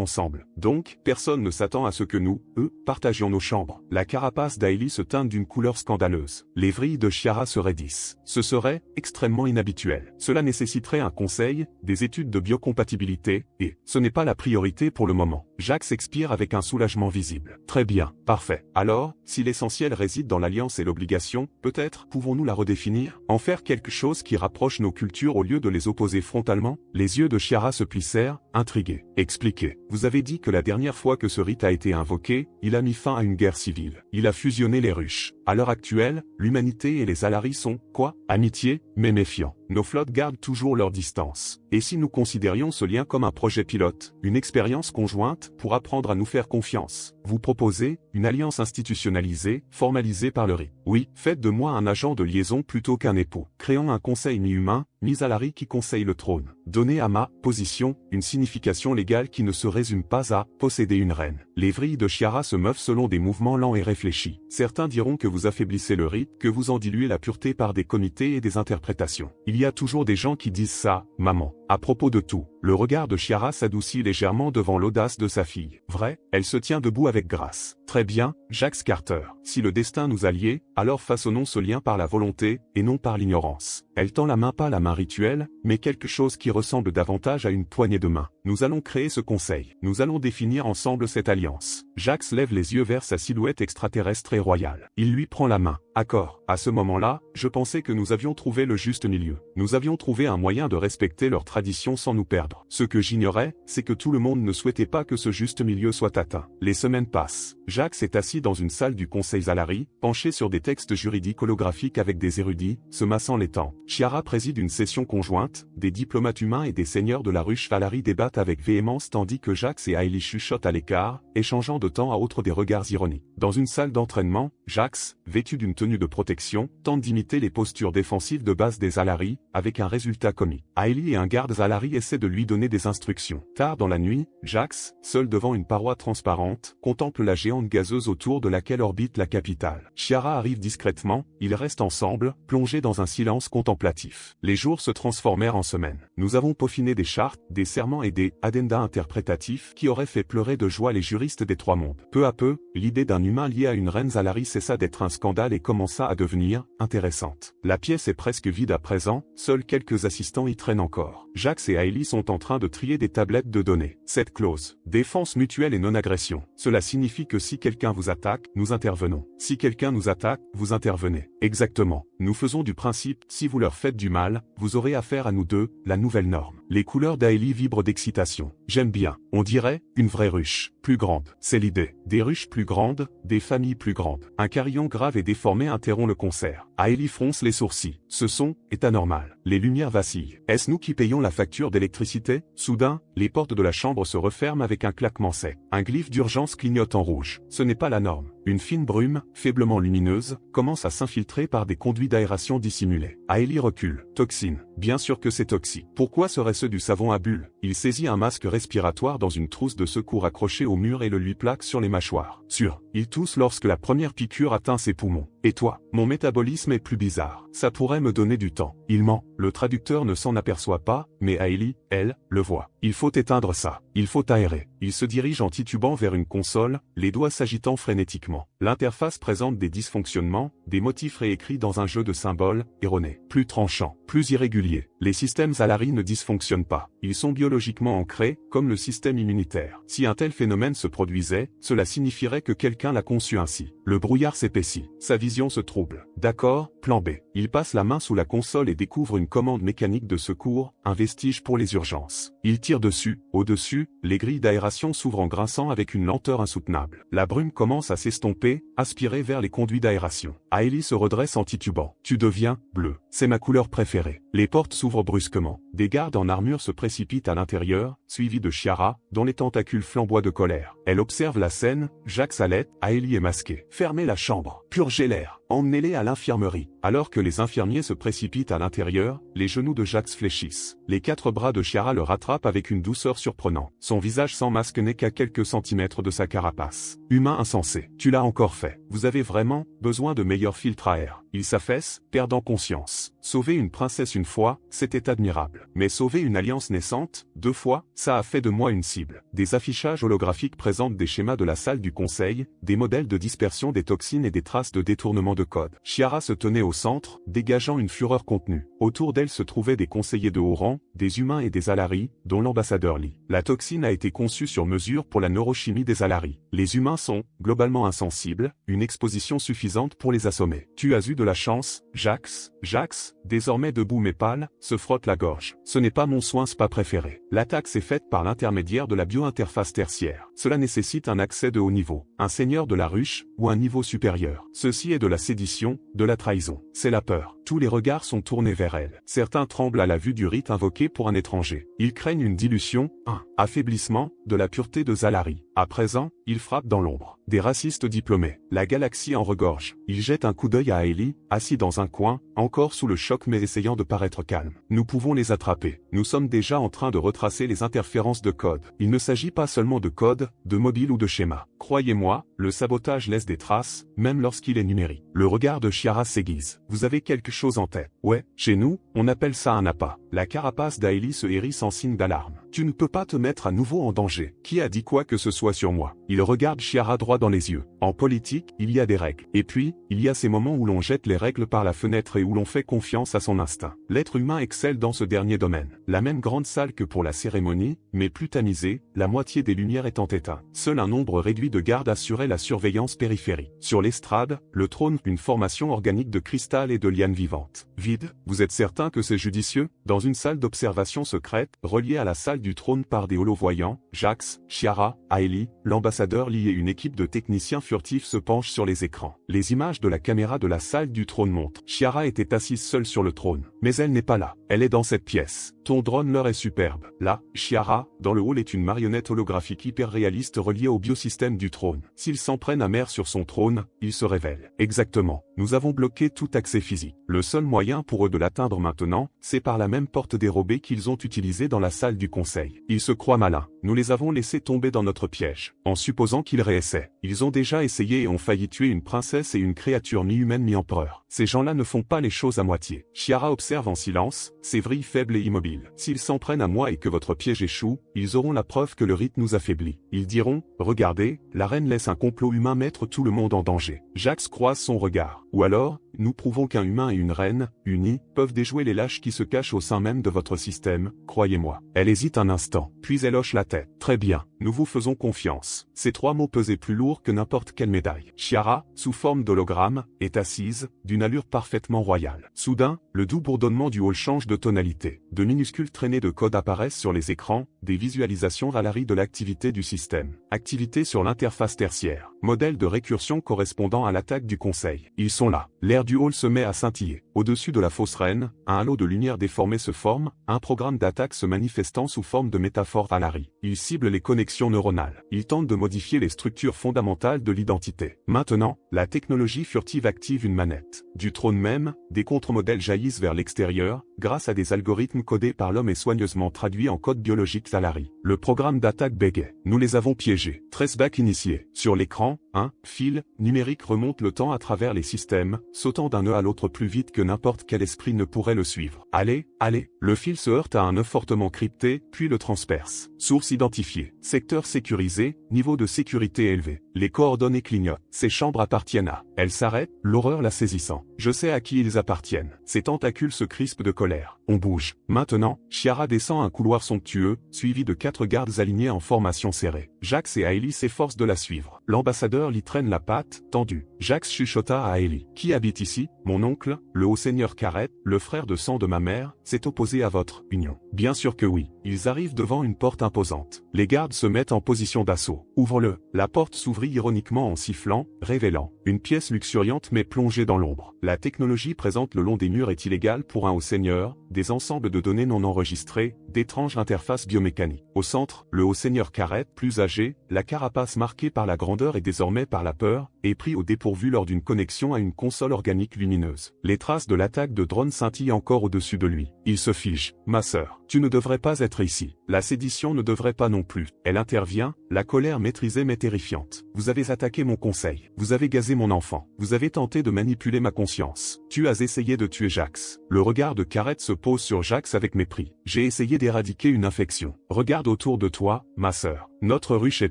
A: ensemble. Donc, personne ne s'attend à ce que nous, partagions nos chambres. La carapace d'Aélie se teinte d'une couleur scandaleuse. Les vrilles de Chiara se raidissent. Ce serait extrêmement inhabituel. Cela nécessiterait un conseil, des études de biocompatibilité, et ce n'est pas la priorité pour le moment. Jax expire avec un soulagement visible. Très bien, parfait. Alors, si l'essentiel réside dans l'alliance et l'obligation, peut-être pouvons-nous la redéfinir? En faire quelque chose qui rapproche nos cultures au lieu de les opposer frontalement? Les yeux de Chiara se plissèrent, intrigués. Expliquez. Vous avez dit que la dernière fois que ce rite a été invoqué, il a mis fin à une guerre civile. Il a fusionné les ruches. À l'heure actuelle, l'humanité et les Alari sont, quoi? Amitié, mais méfiants. Nos flottes gardent toujours leur distance. Et si nous considérions ce lien comme un projet pilote, une expérience conjointe pour apprendre à nous faire confiance? Vous proposez une alliance institutionnalisée, formalisée par le rite. Oui, faites de moi un agent de liaison plutôt qu'un époux. Créons un conseil mi-humain, mi-Zalari qui conseille le trône. Donnez à ma position une signification légale qui ne se résume pas à posséder une reine. Les vrilles de Chiara se meuvent selon des mouvements lents et réfléchis. Certains diront que vous affaiblissez le rite, que vous en diluez la pureté par des comités et des interprétations. Il y a toujours des gens qui disent ça, maman. À propos de tout, le regard de Chiara s'adoucit légèrement devant l'audace de sa fille. Vrai, elle se tient debout avec grâce. Très bien, Jax Carter. Si le destin nous a liés, alors façonnons ce lien par la volonté, et non par l'ignorance. Elle tend la main, pas la main rituelle, mais quelque chose qui ressemble davantage à une poignée de main. Nous allons créer ce conseil. Nous allons définir ensemble cette alliance. Jax lève les yeux vers sa silhouette extraterrestre et royale. Il lui prend la main. Accord. À ce moment-là, je pensais que nous avions trouvé le juste milieu. Nous avions trouvé un moyen de respecter leurs traditions sans nous perdre. Ce que j'ignorais, c'est que tout le monde ne souhaitait pas que ce juste milieu soit atteint. Les semaines passent. Jax est assis dans une salle du conseil Zalari, penché sur des textes juridiques holographiques avec des érudits, se massant les temps. Chiara préside une session conjointe, des diplomates humains et des seigneurs de la ruche Valari débattent avec véhémence tandis que Jax et Hailey chuchotent à l'écart, échangeant de temps à autre des regards ironiques. Dans une salle d'entraînement, Jax, vêtu d'une tenue de protection, tente d'imiter les postures défensives de base des Zalari, avec un résultat comique. Hailey et un garde Zalari essaient de lui donner des instructions. Tard dans la nuit, Jax, seul devant une paroi transparente, contemple la géante gazeuse autour de laquelle orbite la capitale. Chiara arrive discrètement, ils restent ensemble, plongés dans un silence contemplatif. Les jours se transformèrent en semaines. Nous avons peaufiné des chartes, des serments et des addenda interprétatifs qui auraient fait pleurer de joie les juristes des trois mondes. Peu à peu, l'idée d'un humain lié à une reine Zalari cessa d'être un scandale et commença à devenir intéressante. La pièce est presque vide à présent, seuls quelques assistants y traînent encore. Jax et Hailey sont en train de trier des tablettes de données. Cette clause, défense mutuelle et non-agression. Cela signifie que si quelqu'un vous attaque, nous intervenons. Si quelqu'un nous attaque, vous intervenez. Exactement. Nous faisons du principe, si vous leur faites du mal, vous aurez affaire à nous deux, la nouvelle norme. Les couleurs d'Hailey vibrent d'excitation. J'aime bien. On dirait, une vraie ruche. Plus grande. C'est l'idée. Des ruches plus grandes, des familles plus grandes. Un carillon grave et déformé interrompt le concert. Hailey fronce les sourcils. Ce son est anormal. Les lumières vacillent. Est-ce nous qui payons la facture d'électricité? Soudain, les portes de la chambre se referment avec un claquement sec. Un glyphe d'urgence clignote en rouge. Ce n'est pas la norme. Une fine brume, faiblement lumineuse, commence à s'infiltrer par des conduits d'aération dissimulés. Hailey recule. Toxine. Bien sûr que c'est toxique. Pourquoi serait-ce du savon à bulles? Il saisit un masque respiratoire dans une trousse de secours accrochée au mur et le lui plaque sur les mâchoires. Sûr. Il tousse lorsque la première piqûre atteint ses poumons. Et toi? Mon métabolisme est plus bizarre. Ça pourrait me donner du temps. Il ment. Le traducteur ne s'en aperçoit pas, mais Hailey, elle, le voit. Il faut éteindre ça. Il faut aérer. Il se dirige en titubant vers une console, les doigts s'agitant frénétiquement. L'interface présente des dysfonctionnements, des motifs réécrits dans un jeu de symboles, erronés. Plus tranchants, plus irréguliers. Les systèmes Zalari ne dysfonctionnent pas. Ils sont biologiquement ancrés, comme le système immunitaire. Si un tel phénomène se produisait, cela signifierait que quelqu'un l'a conçu ainsi. Le brouillard s'épaissit. Sa vision se trouble. D'accord, plan B. Il passe la main sous la console et découvre une commande mécanique de secours, un vestige pour les urgences. Il tire dessus. Au-dessus, les grilles d'aération s'ouvrent en grinçant avec une lenteur insoutenable. La brume commence à s'estomper, aspirée vers les conduits d'aération. Hailey se redresse en titubant. Tu deviens bleu. C'est ma couleur préférée. Les portes s'ouvrent brusquement. Des gardes en armure se précipitent à l'intérieur, suivis de Chiara, dont les tentacules flamboient de colère. Elle observe la scène, Jax halète, Hailey est masquée. Fermez la chambre. Purgez l'air. Emmenez-les à l'infirmerie. Alors que les infirmiers se précipitent à l'intérieur, les genoux de Jax fléchissent. Les quatre bras de Chiara le rattrapent avec une douceur surprenante. Son visage sans masque n'est qu'à quelques centimètres de sa carapace. Humain insensé. Tu l'as encore fait. Vous avez vraiment besoin de meilleurs filtres à air. Il s'affaisse, perdant conscience. Sauver une princesse une fois, c'était admirable. Mais sauver une alliance naissante, 2 fois, ça a fait de moi une cible. Des affichages holographiques présentent des schémas de la salle du conseil, des modèles de dispersion des toxines et des traces de détournement de code. Chiara se tenait au centre, dégageant une fureur contenue. Autour d'elle se trouvaient des conseillers de haut rang, des humains et des Zalari, dont l'ambassadeur Lee. La toxine a été conçue sur mesure pour la neurochimie des Zalari. Les humains sont, globalement insensibles, une exposition suffisante pour les assommer. Tu as eu de la chance, Jax. Jax, désormais debout mais pâle, se frotte la gorge. Ce n'est pas mon soin spa préféré. L'attaque s'est faite par l'intermédiaire de la biointerface tertiaire. Cela nécessite un accès de haut niveau, un seigneur de la ruche, ou un niveau supérieur. Ceci est de la sédition, de la trahison. C'est la peur. Tous les regards sont tournés vers elle. Certains tremblent à la vue du rite invoqué pour un étranger. Ils craignent une dilution, un affaiblissement, de la pureté de Zalari. À présent, ils frappent dans l'ombre. Des racistes diplômés. La galaxie en regorge. Ils jettent un coup d'œil à Hailey, assis dans un coin, encore sous le choc mais essayant de paraître calme. Nous pouvons les attraper. Nous sommes déjà en train de retracer les interférences de code. Il ne s'agit pas seulement de code, de mobile ou de schéma. Croyez-moi, le sabotage laisse des traces, même lorsqu'il est numérique. Le regard de Chiara s'aiguise. Vous avez quelque chose chose en tête. Ouais, chez nous, on appelle ça un appât. La carapace d'Aélie se hérisse en signe d'alarme. Tu ne peux pas te mettre à nouveau en danger. Qui a dit quoi que ce soit sur moi? Il regarde Chiara droit dans les yeux. En politique, il y a des règles. Et puis, il y a ces moments où l'on jette les règles par la fenêtre et où l'on fait confiance à son instinct. L'être humain excelle dans ce dernier domaine. La même grande salle que pour la cérémonie, mais plus tamisée, la moitié des lumières étant éteintes. Seul un nombre réduit de gardes assurait la surveillance périphérique. Sur l'estrade, le trône, une formation organique de cristal et de lianes vivantes. Vide, vous êtes certain que c'est judicieux? Dans une salle d'observation secrète, reliée à la salle du trône par des holovoyants, Jax, Chiara, Aélie, l'ambassadeur lié et une équipe de techniciens furtifs se penchent sur les écrans. Les images de la caméra de la salle du trône montrent. Chiara était assise seule sur le trône. Mais elle n'est pas là. Elle est dans cette pièce. Ton drone leur est superbe. Là, Chiara, dans le hall est une marionnette holographique hyper réaliste reliée au biosystème du trône. S'ils s'en prennent à mer sur son trône, il se révèle. Exactement. Nous avons bloqué tout accès physique. Le seul moyen pour eux de l'atteindre maintenant, c'est par la même porte dérobée qu'ils ont utilisée dans la salle du conseil. Ils se croient malins. Nous les avons laissés tomber dans notre piège, en supposant qu'ils réessaient. Ils ont déjà essayé et ont failli tuer une princesse et une créature mi-humaine mi-empereur. Ces gens-là ne font pas les choses à moitié. Chiara observe en silence, ses vrilles faibles et immobiles. S'ils s'en prennent à moi et que votre piège échoue, ils auront la preuve que le rite nous affaiblit. Ils diront, regardez, la reine laisse un complot humain mettre tout le monde en danger. Jax croise son regard. Ou alors, nous prouvons qu'un humain et une reine, unis, peuvent déjouer les lâches qui se cachent au sein même de votre système, croyez-moi. Elle hésite un instant, puis elle hoche la tête. Très bien, nous vous faisons confiance. Ces trois mots pesaient plus lourd que n'importe quelle médaille. Chiara, sous forme d'hologramme, est assise, d'une allure parfaitement royale. Soudain, le doux bourdonnement du hall change de tonalité. De minuscules traînées de code apparaissent sur les écrans, des visualisations ralenties de l'activité du système. Activité sur l'interface tertiaire. Modèle de récursion correspondant à l'attaque du conseil. Ils sont là. L'air du hall se met à scintiller. Au-dessus de la fausse reine, un halo de lumière déformée se forme, un programme d'attaque se manifestant sous forme de métaphore Alari. Il cible les connexions neuronales. Il tente de modifier les structures fondamentales de l'identité. Maintenant, la technologie furtive active une manette. Du trône même, des contre-modèles jaillissent vers l'extérieur, grâce à des algorithmes codés par l'homme et soigneusement traduits en code biologique Alari. Le programme d'attaque bégait. Nous les avons piégés. Traceback initié. Sur l'écran, un fil numérique remonte le temps à travers les systèmes, sautant d'un nœud à l'autre plus vite que n'importe quel esprit ne pourrait le suivre. Allez, allez. Le fil se heurte à un nœud fortement crypté, puis le transperce. Source identifiée. Secteur sécurisé, niveau de sécurité élevé. Les coordonnées clignotent. Ces chambres appartiennent à. Elle s'arrête, l'horreur la saisissant. Je sais à qui ils appartiennent. Ses tentacules se crispent de colère. On bouge. Maintenant, Chiara descend un couloir somptueux, suivi de 4 gardes alignés en formation serrée. Jax et Aélie s'efforcent de la suivre. L'ambassadeur l'y traîne la patte, tendue. Jax chuchota à Aélie. Qui habite ici? Mon oncle, le haut seigneur Carrette, le frère de sang de ma mère, s'est opposé à votre union. Bien sûr que oui. Ils arrivent devant une porte imposante. Les gardes se mettent en position d'assaut. Ouvre-le. La porte s'ouvrit ironiquement en sifflant, révélant une pièce luxuriante mais plongée dans l'ombre. La technologie présente le long des murs est illégale pour un haut seigneur, des ensembles de données non enregistrées, d'étranges interfaces biomécaniques. Au centre, le haut seigneur Carrette, plus âgé, la carapace marquée par la grandeur et désormais par la peur, est pris au dépourvu lors d'une connexion à une console organique lumineuse. Les traces de l'attaque de drone scintillent encore au-dessus de lui. Il se fige. Ma sœur, tu ne devrais pas être ici. La sédition ne devrait pas non plus. Elle intervient, la colère maîtrisée mais terrifiante. Vous avez attaqué mon conseil. Vous avez gazé mon enfant. Vous avez tenté de manipuler ma conscience. Tu as essayé de tuer Jax. Le regard de Carrette se pose sur Jax avec mépris. J'ai essayé d'éradiquer une infection. Regarde autour de toi, ma sœur. Notre ruche est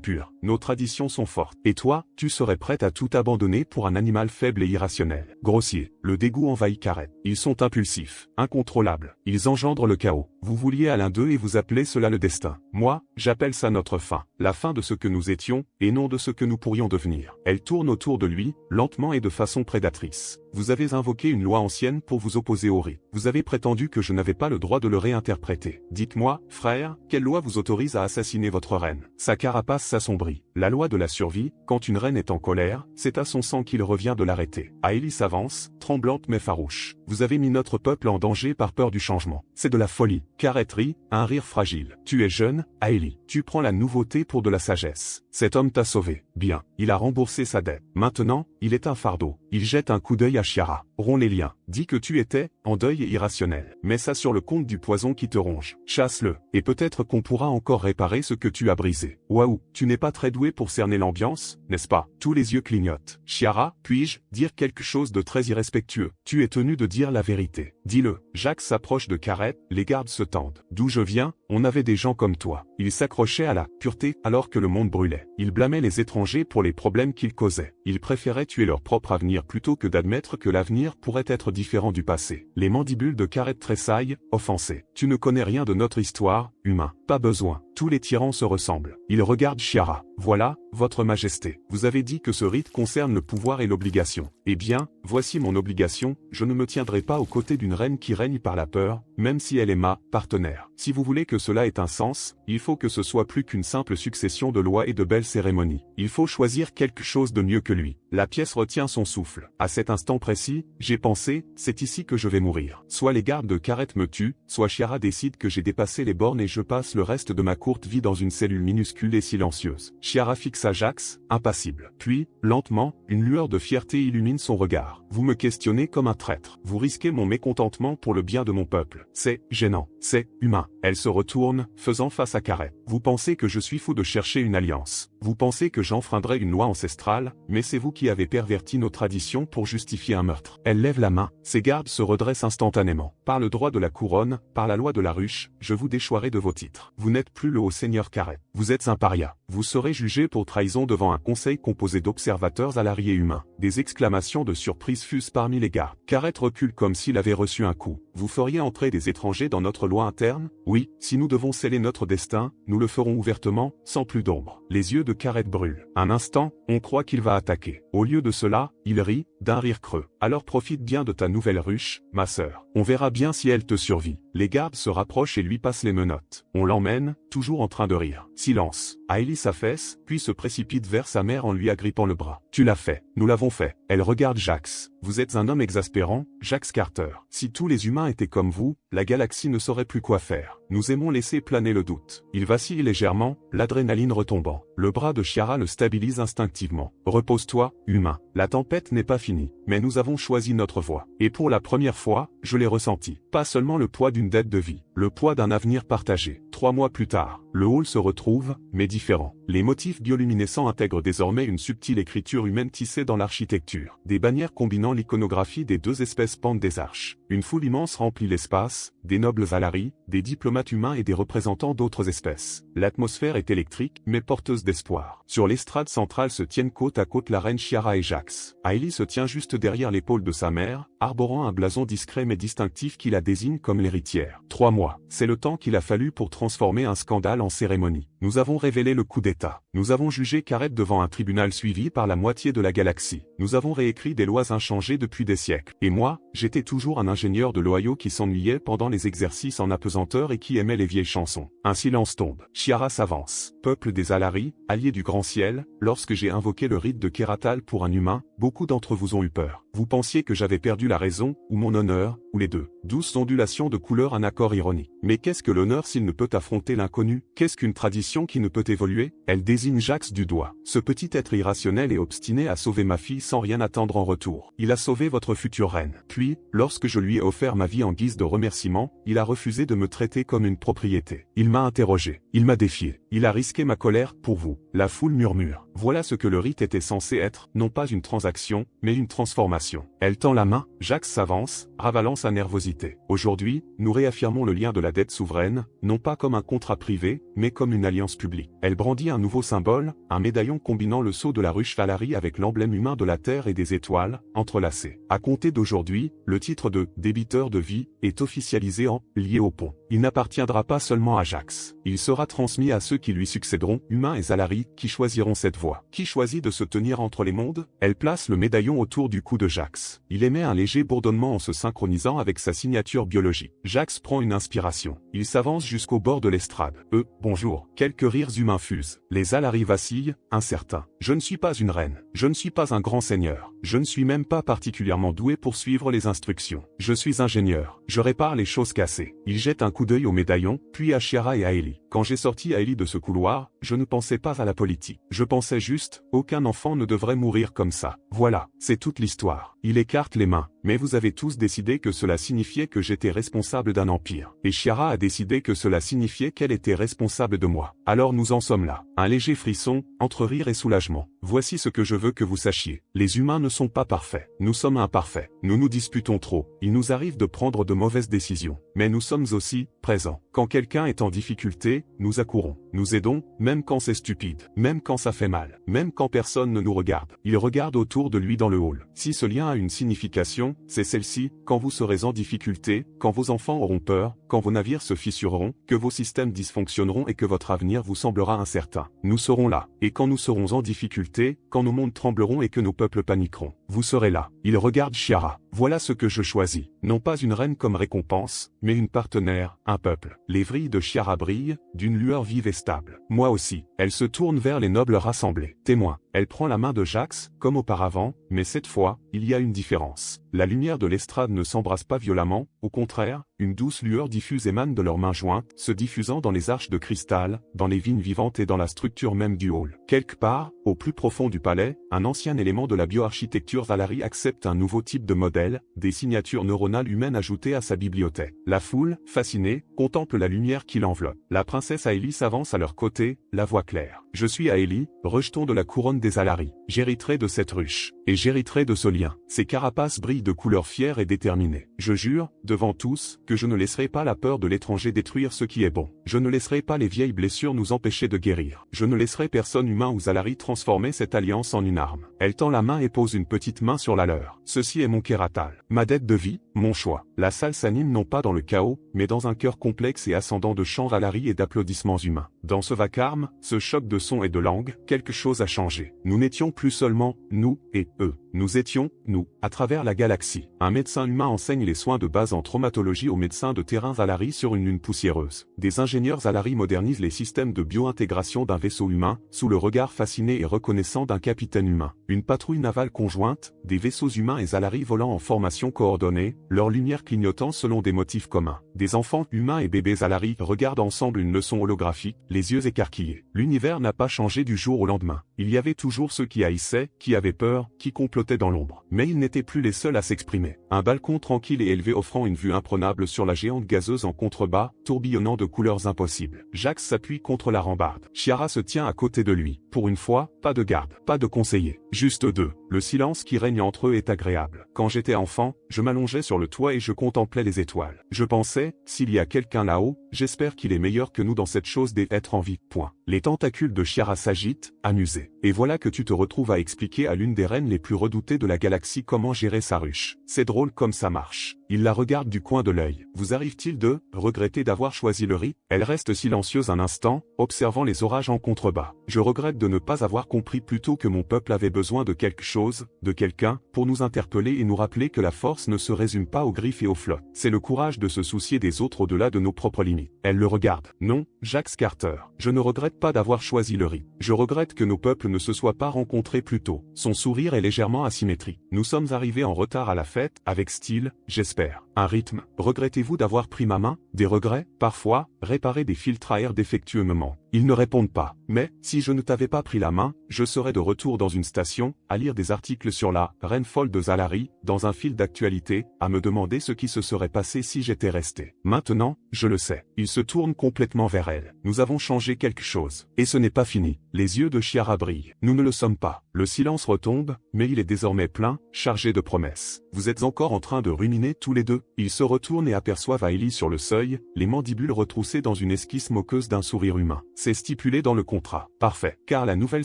A: pure. Nos traditions sont fortes. Et toi, tu serais prête à tout abandonner pour un animal faible et irrationnel. Grossier. Le dégoût envahit Carrette. Ils sont impulsifs, incontrôlables. Ils engendrent le chaos. Vous vouliez à l'un d'eux et vous appelez cela le destin. Moi, j'appelle ça notre fin. La fin de ce que nous étions, et non de ce que nous pourrions devenir. Elle tourne autour de lui, lentement et de façon prédatrice. Vous avez invoqué une loi ancienne pour vous opposer au rite. Vous avez prétendu que je n'avais pas le droit de le réinterpréter. Dites-moi, frère, quelle loi vous autorise à assassiner votre reine? Sa carapace s'assombrit. La loi de la survie, quand une reine est en colère, c'est à son sang qu'il revient de l'arrêter. Aélie s'avance, tremblante mais farouche. Vous avez mis notre peuple en danger par peur du changement. C'est de la folie. Carrette rit, un rire fragile. Tu es jeune, Aélie. Tu prends la nouveauté pour de la sagesse. Cet homme t'a sauvé. Bien. Il a remboursé sa dette. Maintenant, il est un fardeau. Il jette un coup d'œil à Chiara. Romps les liens. Dis que tu étais, en deuil et irrationnel. Mets ça sur le compte du poison qui te ronge. Chasse-le. Et peut-être qu'on pourra encore réparer ce que tu as brisé. Waouh, tu n'es pas très doué pour cerner l'ambiance, n'est-ce pas? Tous les yeux clignotent. Chiara, puis-je dire quelque chose de très irrespectueux? Tu es tenu de dire dire la vérité. Dis-le. Jax s'approche de Carrette, les gardes se tendent. D'où je viens, on avait des gens comme toi. Ils s'accrochaient à la pureté alors que le monde brûlait. Ils blâmaient les étrangers pour les problèmes qu'ils causaient. Ils préféraient tuer leur propre avenir plutôt que d'admettre que l'avenir pourrait être différent du passé. Les mandibules de Carrette tressaillent, offensés. Tu ne connais rien de notre histoire, humain. Pas besoin. Tous les tyrans se ressemblent. Il regarde Chiara. Voilà, votre majesté. Vous avez dit que ce rite concerne le pouvoir et l'obligation. Eh bien, voici mon obligation, je ne me tiendrai pas aux côtés d'une reine qui règne par la peur, même si elle est ma partenaire. Si vous voulez que cela ait un sens, il faut que ce soit plus qu'une simple succession de lois et de belles cérémonies. Il faut choisir quelque chose de mieux que lui. La pièce retient son souffle. À cet instant précis, j'ai pensé, c'est ici que je vais mourir. Soit les gardes de Carrette me tuent, soit Chiara décide que j'ai dépassé les bornes et je passe le reste de ma courte vie dans une cellule minuscule et silencieuse. Chiara fixa Jax, impassible. Puis, lentement, une lueur de fierté illumine son regard. Vous me questionnez comme un traître. Vous risquez mon mécontentement pour le bien de mon peuple. C'est gênant. C'est humain. Elle se retourne, faisant face à Carrette. Vous pensez que je suis fou de chercher une alliance. Vous pensez que j'enfreindrai une loi ancestrale, mais c'est vous qui avez perverti nos traditions pour justifier un meurtre. Elle lève la main. Ses gardes se redressent instantanément. Par le droit de la couronne, par la loi de la ruche, je vous déchoirai de vos titres. Vous n'êtes plus le haut seigneur Carrette. Vous êtes un paria. Vous serez jugé pour trahison devant un conseil composé d'observateurs alariés humains. Des exclamations de surprise fusent parmi les gardes. Carrette recule comme s'il avait reçu un coup. Vous feriez entrer des étrangers dans notre loi interne? Oui, si nous devons sceller notre destin, nous le ferons ouvertement, sans plus d'ombre. Les yeux de Carrette brûlent. Un instant, on croit qu'il va attaquer. Au lieu de cela, il rit, d'un rire creux. Alors profite bien de ta nouvelle ruche, ma sœur. On verra bien si elle te survit. Les gardes se rapprochent et lui passent les menottes. On l'emmène, toujours en train de rire. Silence. Hailey s'affaisse, puis se précipite vers sa mère en lui agrippant le bras. Tu l'as fait. Nous l'avons fait. Elle regarde Jax. Vous êtes un homme exaspérant, Jax Carter. Si tous les humains étaient comme vous, la galaxie ne saurait plus quoi faire. Nous aimons laisser planer le doute. Il vacille légèrement, l'adrénaline retombant. Le bras de Chiara le stabilise instinctivement. Repose-toi, humain. La tempête n'est pas finie, mais nous avons choisi notre voie. Et pour la première fois, je l'ai ressenti. Pas seulement le poids d'une dette de vie, le poids d'un avenir partagé. 3 mois plus tard, le hall se retrouve, mais différent. Les motifs bioluminescents intègrent désormais une subtile écriture humaine tissée dans l'architecture. Des bannières combinant l'iconographie des deux espèces pendent des arches. Une foule immense remplit l'espace, des nobles Alari, des diplomates humains et des représentants d'autres espèces. L'atmosphère est électrique, mais porteuse d'espoir. Sur l'estrade centrale se tiennent côte à côte la reine Chiara et Jax. Hailey se tient juste derrière l'épaule de sa mère, arborant un blason discret mais distinctif qui la désigne comme l'héritière. 3 mois. C'est le temps qu'il a fallu pour transformer un scandale en cérémonie. Nous avons révélé le coup d'État. Nous avons jugé Carrette devant un tribunal suivi par la moitié de la galaxie. Nous avons réécrit des lois inchangées depuis des siècles. Et moi, j'étais toujours un ingénieur de l'Ohio qui s'ennuyait pendant les exercices en apesanteur et qui aimait les vieilles chansons. Un silence tombe. Chiara s'avance. Peuple des Alari, alliés du grand ciel, lorsque j'ai invoqué le rite de Keratal pour un humain, beaucoup d'entre vous ont eu peur. Vous pensiez que j'avais perdu la raison, ou mon honneur, ou les deux. Douce ondulation de couleur, un accord ironique. Mais qu'est-ce que l'honneur s'il ne peut affronter l'inconnu? Qu'est-ce qu'une tradition qui ne peut évoluer? Elle désigne Jax du doigt. Ce petit être irrationnel et obstiné a sauvé ma fille sans rien attendre en retour. Il a sauvé votre future reine. Puis, lorsque je lui ai offert ma vie en guise de remerciement, il a refusé de me traiter comme une propriété. Il m'a interrogé. Il m'a défié. Il a risqué ma colère pour vous. La foule murmure. Voilà ce que le rite était censé être, non pas une transaction, mais une transformation. Elle tend la main, Jax s'avance, ravalant sa nervosité. Aujourd'hui, nous réaffirmons le lien de la dette souveraine, non pas comme un contrat privé, mais comme une alliance publique. Elle brandit un nouveau symbole, un médaillon combinant le sceau de la ruche Valari avec l'emblème humain de la Terre et des étoiles, entrelacés. À compter d'aujourd'hui, le titre de « débiteur de vie » est officialisé en « lié au pont ». Il n'appartiendra pas seulement à Jax. Il sera transmis à ceux qui lui succéderont, humains et Alari, qui choisiront cette voie. Qui choisit de se tenir entre les mondes? Elle place le médaillon autour du cou de Jax. Il émet un léger bourdonnement en se synchronisant avec sa signature biologique. Jax prend une inspiration. Il s'avance jusqu'au bord de l'estrade. Bonjour. Quelques rires humains fusent. Les Alari vacillent, incertains. Je ne suis pas une reine. Je ne suis pas un grand seigneur. Je ne suis même pas particulièrement doué pour suivre les instructions. Je suis ingénieur. Je répare les choses cassées. Il jette un coup d'œil au médaillon, puis à Chiara et à Hailey. Quand j'ai sorti Hailey de ce couloir, je ne pensais pas à la politique. Je pensais juste, aucun enfant ne devrait mourir comme ça. Voilà, c'est toute l'histoire. Il écarte les mains. Mais vous avez tous décidé que cela signifiait que j'étais responsable d'un empire. Et Chiara a décidé que cela signifiait qu'elle était responsable de moi. Alors nous en sommes là. Un léger frisson, entre rire et soulagement. Voici ce que je veux que vous sachiez. Les humains ne sont pas parfaits. Nous sommes imparfaits. Nous nous disputons trop. Il nous arrive de prendre de mauvaises décisions. Mais nous sommes aussi présents. Quand quelqu'un est en difficulté, nous accourons. Nous aidons, même quand c'est stupide. Même quand ça fait mal. Même quand personne ne nous regarde. Il regarde autour de lui dans le hall. Si ce lien a une signification, c'est celle-ci. Quand vous serez en difficulté, quand vos enfants auront peur, quand vos navires se fissureront, que vos systèmes dysfonctionneront et que votre avenir vous semblera incertain. Nous serons là. Et quand nous serons en difficulté, quand nos mondes trembleront et que nos peuples paniqueront, vous serez là. Il regarde Chiara. Voilà ce que je choisis. Non pas une reine comme récompense, mais une partenaire, un peuple. Les vrilles de Chiara brillent, d'une lueur vive et stable. Moi aussi. Elle se tourne vers les nobles rassemblés. Témoin. Elle prend la main de Jax, comme auparavant, mais cette fois, il y a une différence. La lumière de l'estrade ne s'embrasse pas violemment, au contraire, une douce lueur diffuse émane de leurs mains jointes, se diffusant dans les arches de cristal, dans les vignes vivantes et dans la structure même du hall. Quelque part, au plus profond du palais, un ancien élément de la bioarchitecture Zalari accepte un nouveau type de modèle, des signatures neuronales humaines ajoutées à sa bibliothèque. La foule, fascinée, contemple la lumière qui l'enveloppe. La princesse Aélie s'avance à leur côté, la voix claire. Je suis Aélie, rejeton de la couronne des Zalari. J'hériterai de cette ruche. Et j'hériterai de ce lien. Ses carapaces brillent de couleur fière et déterminée. Je jure, devant tous, que je ne laisserai pas la peur de l'étranger détruire ce qui est bon. Je ne laisserai pas les vieilles blessures nous empêcher de guérir. Je ne laisserai personne humain ou Zalari transformer cette alliance en une arme. Elle tend la main et pose une petite main sur la leur. Ceci est mon kératal. Ma dette de vie, mon choix. La salle s'anime non pas dans le chaos, mais dans un cœur complexe et ascendant de chants Zalari et d'applaudissements humains. Dans ce vacarme, ce choc de sons et de langues, quelque chose a changé. Nous n'étions plus seulement nous et eux. Nous étions, nous, à travers la galaxie. Un médecin humain enseigne les soins de base en traumatologie aux médecins de terrain Zalari sur une lune poussiéreuse. Des ingénieurs Zalari modernisent les systèmes de biointégration d'un vaisseau humain, sous le regard fasciné et reconnaissant d'un capitaine humain. Une patrouille navale conjointe, des vaisseaux humains et Zalari volant en formation coordonnée, leur lumière clignotant selon des motifs communs. Des enfants humains et bébés Zalari regardent ensemble une leçon holographique, les yeux écarquillés. L'univers n'a pas changé du jour au lendemain. Il y avait toujours ceux qui haïssaient, qui avaient peur, qui complotaient dans l'ombre. Mais ils n'étaient plus les seuls à s'exprimer. Un balcon tranquille et élevé offrant une vue imprenable sur la géante gazeuse en contrebas, tourbillonnant de couleurs impossibles. Jax s'appuie contre la rambarde. Chiara se tient à côté de lui. Pour une fois, pas de garde, pas de conseiller. Juste deux. Le silence qui règne entre eux est agréable. Quand j'étais enfant, je m'allongeais sur le toit et je contemplais les étoiles. Je pensais, s'il y a quelqu'un là-haut, j'espère qu'il est meilleur que nous dans cette chose d'être en vie. Point. Les tentacules de Chiara s'agitent, amusés. Et voilà que tu te retrouves à expliquer à l'une des reines les plus redoutées de la galaxie comment gérer sa ruche. C'est drôle comme ça marche. Il la regarde du coin de l'œil. Vous arrive-t-il de regretter d'avoir choisi le riz? Elle reste silencieuse un instant, observant les orages en contrebas. Je regrette de ne pas avoir compris plus tôt que mon peuple avait besoin de quelque chose, de quelqu'un, pour nous interpeller et nous rappeler que la force ne se résume pas aux griffes et aux flottes. C'est le courage de se soucier des autres au-delà de nos propres limites. Elle le regarde. Non, Jax Carter. Je ne regrette pas d'avoir choisi le riz. Je regrette que nos peuples ne se soient pas rencontrés plus tôt. Son sourire est légèrement asymétrique. Nous sommes arrivés en retard à la fête, avec style, j'espère. Un rythme. Regrettez-vous d'avoir pris ma main? Des regrets? Parfois, réparer des filtres à air défectueux me manque. Ils ne répondent pas. Mais, si je ne t'avais pas pris la main, je serais de retour dans une station, à lire des articles sur la reine folle de Zalari, dans un fil d'actualité, à me demander ce qui se serait passé si j'étais resté. Maintenant, je le sais. Il se tourne complètement vers elle. Nous avons changé quelque chose. Et ce n'est pas fini. Les yeux de Chiara brillent. Nous ne le sommes pas. Le silence retombe, mais il est désormais plein, chargé de promesses. Vous êtes encore en train de ruminer tous les deux. Ils se retournent et aperçoivent Aélie sur le seuil, les mandibules retroussées dans une esquisse moqueuse d'un sourire humain. C'est stipulé dans le contrat. Parfait. Car la nouvelle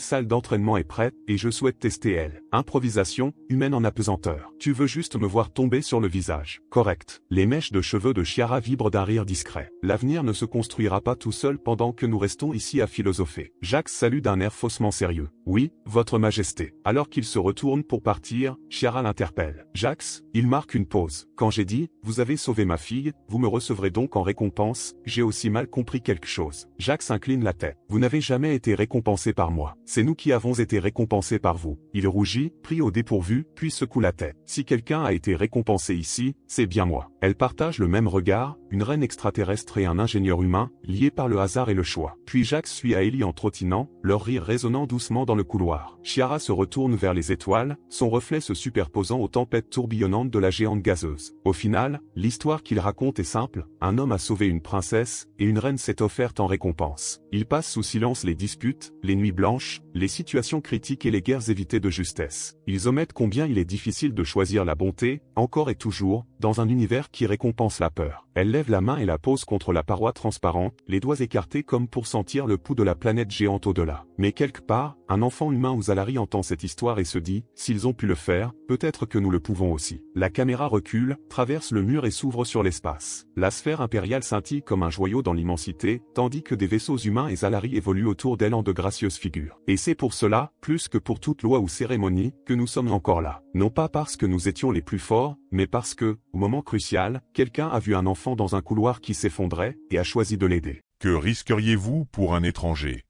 A: salle d'entraînement est prête, et je souhaite tester elle. Improvisation, humaine en apesanteur. Tu veux juste me voir tomber sur le visage. Correct. Les mèches de cheveux de Chiara vibrent d'un rire discret. L'avenir ne se construira pas tout seul pendant que nous restons ici à philosopher. Jax salue d'un air faussement sérieux. Oui, votre majesté. Alors qu'il se retourne pour partir, Chiara l'interpelle. Jax, il marque une pause. Quand j'ai dit, vous avez sauvé ma fille, vous me recevrez donc en récompense, j'ai aussi mal compris quelque chose. Jax incline la tête. Vous n'avez jamais été récompensé par moi. C'est nous qui avons été récompensés par vous. Il rougit, pris au dépourvu, puis secoue la tête. Si quelqu'un a été récompensé ici, c'est bien moi. Elle partage le même regard, une reine extraterrestre et un ingénieur humain, liés par le hasard et le choix. Puis Jax suit Aélie en trottinant, leur rire résonnant doucement dans le couloir. Chiara se retourne vers les étoiles, son reflet se superposant aux tempêtes tourbillonnantes de la géante gazeuse. Au final, l'histoire qu'il raconte est simple, un homme a sauvé une princesse, et une reine s'est offerte en récompense. Il passe sous silence les disputes, les nuits blanches, les situations critiques et les guerres évitées de justesse. Ils omettent combien il est difficile de choisir la bonté, encore et toujours, dans un univers qui récompense la peur. Elle lève la main et la pose contre la paroi transparente, les doigts écartés comme pour sentir le pouls de la planète géante au-delà. Mais quelque part, un enfant humain ou Zalari entend cette histoire et se dit, s'ils ont pu le faire, peut-être que nous le pouvons aussi. La caméra recule, traverse le mur et s'ouvre sur l'espace. La sphère impériale scintille comme un joyau dans l'immensité, tandis que des vaisseaux humains et Zalari évoluent autour d'elle en de gracieuses figures. Et c'est pour cela, plus que pour toute loi ou cérémonie, que nous sommes encore là. Non pas parce que nous étions les plus forts, mais parce que, au moment crucial, quelqu'un a vu un enfant dans un couloir qui s'effondrait, et a choisi de l'aider.
B: Que risqueriez-vous pour un étranger?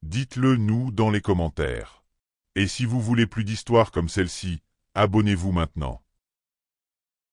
B: Dites-le nous dans les commentaires. Et si vous voulez plus d'histoires comme celle-ci, abonnez-vous maintenant.